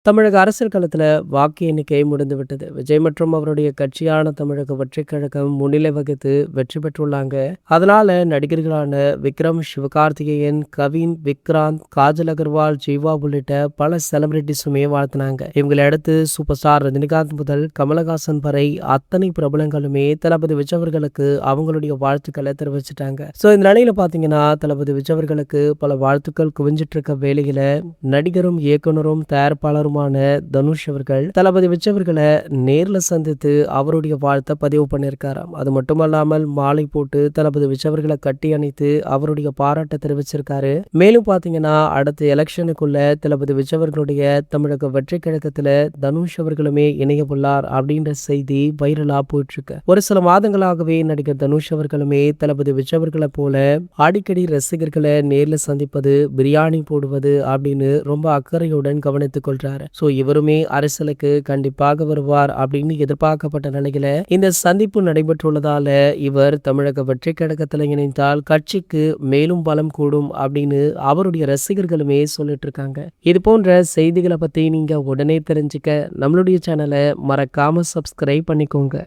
தமிழக அரசியல் களத்துல வாக்கு எண்ணிக்கை முடிந்துவிட்டது. விஜய் மற்றும் அவருடைய கட்சியான தமிழக வெற்றிக் கழகம் முன்னிலை வகித்து வெற்றி பெற்றுள்ளாங்க. அதனால நடிகர்களான விக்ரம், சிவகார்த்திகேயன், கவின், விக்ராந்த், காஜல் அகர்வால், ஜீவா உள்ளிட்ட பல செலிபிரிட்டிஸுமே வாழ்த்தினாங்க. இவங்களை அடுத்து சூப்பர் ஸ்டார் ரஜினிகாந்த் முதல் கமலஹாசன் வரை அத்தனை பிரபலங்களுமே தளபதி விஜய் அவர்களுக்கு அவங்களுடைய வாழ்த்துக்களை தெரிவிச்சிட்டாங்க. இந்த நிலையில பாத்தீங்கன்னா தளபதி விஜய் அவர்களுக்கு பல வாழ்த்துக்கள் குவிஞ்சிட்டு இருக்க வேளையில நடிகரும் இயக்குனரும் தயாரிப்பாளரும் தனுஷ் அவர்கள் தளபதி விஜய் அவர்களை நேர்ல சந்தித்து அவருடைய வாழ்த்தை பதிவு பண்ணியிருக்காராம். அது மட்டுமல்லாமல் மாலை போட்டு தளபதி விஜய் அவர்களை கட்டி அணைத்து அவருடைய பாராட்டை தெரிவிச்சிருக்காரு. மேலும் பாத்தீங்கன்னா அடுத்த எலெக்ஷனுக்குள்ள தளபதி விஜய் அவர்களுடைய தமிழக வெற்றி கழகத்துல தனுஷ் அவர்களுமே இணைய உள்ளார் அப்படின்ற செய்தி வைரலா போயிட்டு இருக்கு. ஒரு சில மாதங்களாகவே நடிகர் தனுஷ் அவர்களுமே தளபதி விஜய் அவர்களை போல அடிக்கடி ரசிகர்களை நேர்ல சந்திப்பது, பிரியாணி போடுவது அப்படின்னு ரொம்ப அக்கறையுடன் கவனித்துக் கொள்றாரு. இவருமே அரசியலுக்கு கண்டிப்பாக வருவார் அப்படின்னு எதிர்பார்க்கப்பட்ட நிலையில இந்த சந்திப்பு நடைபெற்றுள்ளதால இவர் தமிழக வெற்றி கழகத்தில் இணைந்தால் கட்சிக்கு மேலும் பலம் கூடும் அப்படின்னு அவருடைய ரசிகர்களுமே சொல்லிட்டு இருக்காங்க. இது போன்ற செய்திகளை பத்தி நீங்க உடனே தெரிஞ்சுக்க நம்மளுடைய சேனலை மறக்காம சப்ஸ்கிரைப் பண்ணிக்கோங்க.